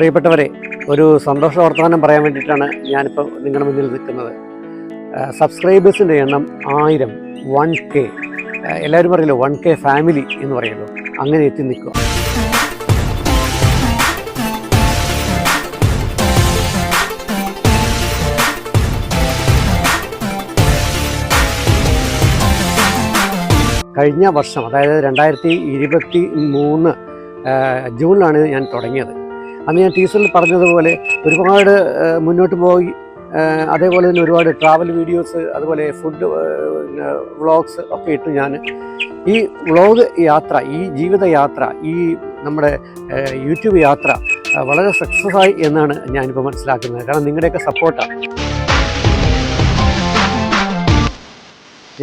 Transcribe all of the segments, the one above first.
പ്രിയപ്പെട്ടവരെ, ഒരു സന്തോഷ വർത്തമാനം പറയാൻ വേണ്ടിയിട്ടാണ് ഞാനിപ്പോൾ നിങ്ങളുടെ മുന്നിൽ നിൽക്കുന്നത്. സബ്സ്ക്രൈബേഴ്സിൻ്റെ എണ്ണം 1000, 1K. എല്ലാവരും പറയല്ലോ 1K ഫാമിലി എന്ന് പറയുമല്ലോ, അങ്ങനെ എത്തി നിൽക്കുക. കഴിഞ്ഞ വർഷം, അതായത് 2023 ജൂണിലാണ് ഞാൻ തുടങ്ങിയത്. അന്ന് ഞാൻ ടീച്ചറിൽ പറഞ്ഞതുപോലെ ഒരുപാട് മുന്നോട്ട് പോയി. അതേപോലെ തന്നെ ഒരുപാട് ട്രാവൽ വീഡിയോസ്, അതുപോലെ ഫുഡ് വ്ളോഗ്സ് ഒക്കെ ഇട്ട് ഞാൻ ഈ വ്ളോഗ് യാത്ര, ഈ ജീവിതയാത്ര, ഈ നമ്മുടെ യൂട്യൂബ് യാത്ര വളരെ സക്സസ് ആയി എന്നാണ് ഞാനിപ്പോൾ മനസ്സിലാക്കുന്നത്. കാരണം നിങ്ങളുടെയൊക്കെ സപ്പോർട്ടാണ്.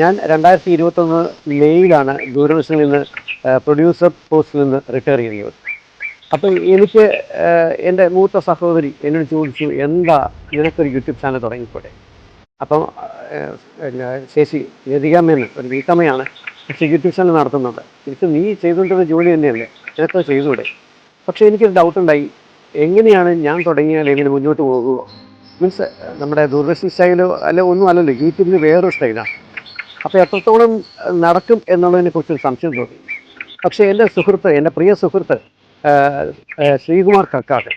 ഞാൻ 2021 മെയ്യിലാണ് ദൂരദർശനിൽ നിന്ന് പ്രൊഡ്യൂസർ പോസ്റ്റിൽ നിന്ന് റിട്ടയർ ചെയ്യുന്നത്. അപ്പം എനിക്ക് എൻ്റെ മൂത്ത സഹോദരി എന്നോട് ചോദിച്ചു, എന്താ നിനക്കൊരു യൂട്യൂബ് ചാനൽ തുടങ്ങിക്കൂടെ? അപ്പം ചേച്ചി ലതികാമ്മയെന്ന് ഒരു വീട്ടമ്മയാണ്, പക്ഷേ യൂട്യൂബ് ചാനൽ നടത്തുന്നുണ്ട്. എനിക്ക് നീ ചെയ്തുകൊണ്ടിരുന്ന ജോലി തന്നെയല്ലേ, നിനക്കത് ചെയ്തുകൂടെ? പക്ഷേ എനിക്കൊരു ഡൗട്ടുണ്ടായി, എങ്ങനെയാണ് ഞാൻ തുടങ്ങിയാൽ എങ്ങനെ മുന്നോട്ട് പോകുമോ? മീൻസ് നമ്മുടെ ദൂരദർശൻ സ്റ്റൈലോ അല്ല, ഒന്നും അല്ലല്ലോ, യൂട്യൂബിന് വേറൊരു സ്റ്റൈലാണ്. അപ്പോൾ എത്രത്തോളം നടക്കും എന്നുള്ളതിനെക്കുറിച്ചൊരു സംശയം തോന്നി. പക്ഷേ എൻ്റെ സുഹൃത്ത്, എൻ്റെ പ്രിയ സുഹൃത്ത് ശ്രീകുമാർ കക്കാട്,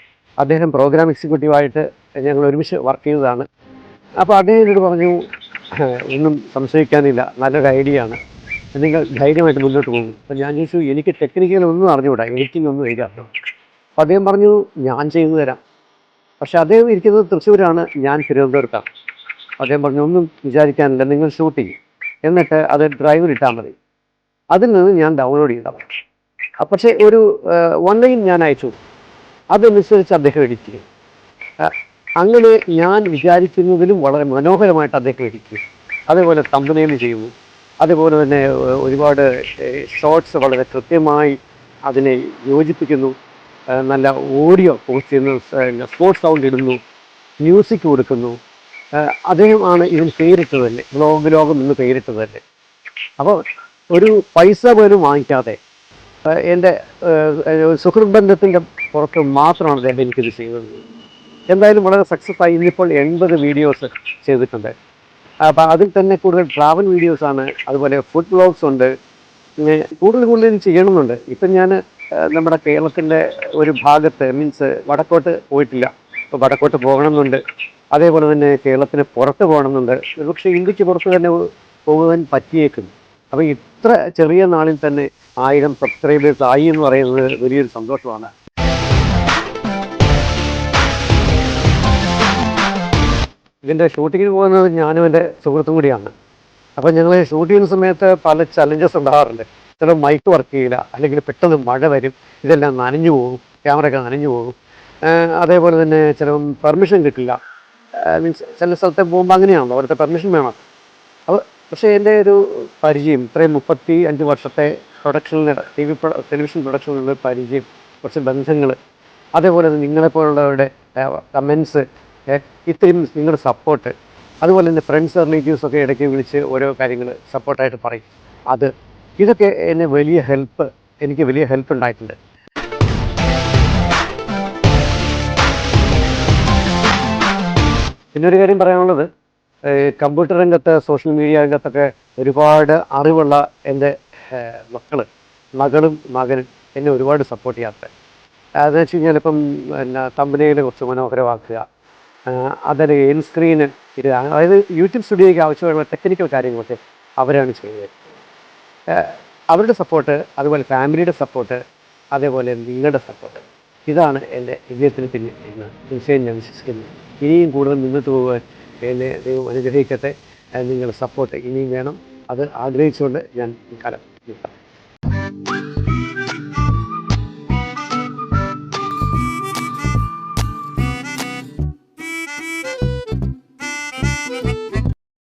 അദ്ദേഹം പ്രോഗ്രാം എക്സിക്യൂട്ടീവായിട്ട് ഞങ്ങൾ ഒരുമിച്ച് വർക്ക് ചെയ്തതാണ്. അപ്പോൾ അദ്ദേഹം എന്നോട് പറഞ്ഞു, ഒന്നും സംശയിക്കാനില്ല, നല്ലൊരു ഐഡിയ ആണ്, നിങ്ങൾ ധൈര്യമായിട്ട് മുന്നോട്ട് പോകും. അപ്പോൾ ഞാൻ ചോദിച്ചു, എനിക്ക് ടെക്നിക്കലൊന്നും അറിഞ്ഞുകൂടാ, എഡിറ്റിംഗ് ഒന്നും എഴുതാറില്ല. അപ്പോൾ അദ്ദേഹം പറഞ്ഞു, ഞാൻ ചെയ്തു തരാം. പക്ഷേ അദ്ദേഹം ഇരിക്കുന്നത് തൃശ്ശൂരാണ്, ഞാൻ തിരുവനന്തപുരത്താണ്. അദ്ദേഹം പറഞ്ഞു, ഒന്നും വിചാരിക്കാനില്ല, നിങ്ങൾ ഷൂട്ട് ചെയ്യും, എന്നിട്ട് അത് ഡ്രൈവിലിട്ടാൽ മതി, അതിൽ നിന്ന് ഞാൻ ഡൗൺലോഡ് ചെയ്താൽ മതി. പക്ഷേ ഒരു ഓൺലൈൻ ഞാൻ അയച്ചു, അതനുസരിച്ച് അദ്ദേഹം എഡിറ്റ് ചെയ്യും. അങ്ങനെ ഞാൻ വിചാരിക്കുന്നതിലും വളരെ മനോഹരമായിട്ട് അദ്ദേഹം എഡിറ്റ് ചെയ്യും. അതേപോലെ തമ്പനെയിൽ ചെയ്യുന്നു. അതേപോലെ തന്നെ ഒരുപാട് ഷോർട്സ് വളരെ കൃത്യമായി അതിനെ യോജിപ്പിക്കുന്നു. നല്ല ഓഡിയോ പോസ്റ്റ് ചെയ്യുന്നു, സ്പോർട്സ് സൗണ്ട് ഇടുന്നു, മ്യൂസിക് കൊടുക്കുന്നു. അദ്ദേഹമാണ് ഇതിന് പേരിട്ടത് തന്നെ, വ്ലോഗ് ലോകം എന്ന് പേരിട്ടത് തന്നെ. അപ്പോൾ ഒരു പൈസ പോലും വാങ്ങിക്കാതെ എൻ്റെ സുഹൃത്ത് ബന്ധത്തിൻ്റെ പുറത്ത് മാത്രമാണ് അദ്ദേഹം എനിക്കിത് ചെയ്തത്. എന്തായാലും വളരെ സക്സസ് ആയി. ഇന്നിപ്പോൾ 80 വീഡിയോസ് ചെയ്തിട്ടുണ്ട്. അപ്പം അതിൽ തന്നെ കൂടുതൽ ട്രാവൽ വീഡിയോസാണ്, അതുപോലെ ഫുഡ് വ്ളോഗ്സ് ഉണ്ട്. കൂടുതൽ ചെയ്യണമെന്നുണ്ട്. ഇപ്പം ഞാൻ നമ്മുടെ കേരളത്തിൻ്റെ ഒരു ഭാഗത്ത്, മീൻസ് വടക്കോട്ട് പോയിട്ടില്ല, ഇപ്പോൾ വടക്കോട്ട് പോകണമെന്നുണ്ട്. അതേപോലെ തന്നെ കേരളത്തിന് പുറത്ത് പോകണമെന്നുണ്ട്. ഒരുപക്ഷെ ഇന്ത്യക്ക് പുറത്ത് തന്നെ പോകാൻ പറ്റിയേക്കും. അപ്പോൾ ഇത്ര ചെറിയ നാളിൽ തന്നെ 1000 സബ്സ്ക്രൈബേഴ്സ് ആയി എന്ന് പറയുന്നത് വലിയൊരു സന്തോഷമാണ്. ഇതിൻ്റെ ഷൂട്ടിങ്ങിന് പോകുന്നത് ഞാനും എൻ്റെ സുഹൃത്തും കൂടിയാണ്. അപ്പോൾ ഞങ്ങൾ ഷൂട്ട് ചെയ്യുന്ന സമയത്ത് പല ചലഞ്ചസ് ഉണ്ടാകാറുണ്ട്. ചില മൈക്ക് വർക്ക് ചെയ്യില്ല, അല്ലെങ്കിൽ പെട്ടെന്ന് മഴ വരും, ഇതെല്ലാം നനഞ്ഞു പോകും, ക്യാമറയൊക്കെ നനഞ്ഞു പോകും. അതേപോലെ തന്നെ ചിലപ്പം പെർമിഷൻ കിട്ടില്ല. മീൻസ് ചില സ്ഥലത്ത് പോകുമ്പോൾ അങ്ങനെയാണല്ലോ, അവിടുത്തെ പെർമിഷൻ വേണം. അപ്പോൾ പക്ഷേ എൻ്റെ ഒരു പരിചയം, ഇത്രയും 35 വർഷത്തെ പ്രൊഡക്ഷനിൽ, ടെലിവിഷൻ പ്രൊഡക്ഷനിലുള്ള പരിചയം, കുറച്ച് ബന്ധങ്ങൾ, അതേപോലെ തന്നെ നിങ്ങളെപ്പോലുള്ളവരുടെ കമൻസ്, ഇത്രയും നിങ്ങളുടെ സപ്പോർട്ട്, അതുപോലെ തന്നെ ഫ്രണ്ട്സ് റിലേറ്റീവ്സൊക്കെ ഇടയ്ക്ക് വിളിച്ച് ഓരോ കാര്യങ്ങൾ സപ്പോർട്ടായിട്ട് പറയും. ഇതൊക്കെ എന്നെ എനിക്ക് വലിയ ഹെൽപ്പ് ഉണ്ടായിട്ടുണ്ട്. പിന്നൊരു കാര്യം പറയാനുള്ളത്, കമ്പ്യൂട്ടർ രംഗത്ത്, സോഷ്യൽ മീഡിയ രംഗത്തൊക്കെ ഒരുപാട് അറിവുള്ള എൻ്റെ മകളും മകനും എന്നെ ഒരുപാട് സപ്പോർട്ട് ചെയ്യാത്ത. അതെന്ന് വെച്ച് കഴിഞ്ഞാൽ ഇപ്പം തമ്പനെയിൽ കുറച്ച് മനോഹരമാക്കുക, അതിൽ എൻ സ്ക്രീന് ഇടുക, അതായത് യൂട്യൂബ് സ്റ്റുഡിയോയ്ക്ക് ആവശ്യമുള്ള ടെക്നിക്കൽ കാര്യങ്ങളൊക്കെ അവരാണ് ചെയ്തത്. അവരുടെ സപ്പോർട്ട്, അതുപോലെ ഫാമിലിയുടെ സപ്പോർട്ട്, അതേപോലെ നിങ്ങളുടെ സപ്പോർട്ട്, ഇതാണ് എൻ്റെ വിജയത്തിന് പിന്നിൽ എന്ന് തീർച്ചയായും ഞാൻ വിശ്വസിക്കുന്നു. ഇനിയും കൂടുതൽ മുന്നോട്ട് പോകാൻ എന്നെ ദൈവം അനുഗ്രഹിക്കട്ടെ. നിങ്ങളുടെ സപ്പോർട്ട് ഇനിയും വേണം. അത് ആഗ്രഹിച്ചുകൊണ്ട് ഞാൻ ഈ കാലം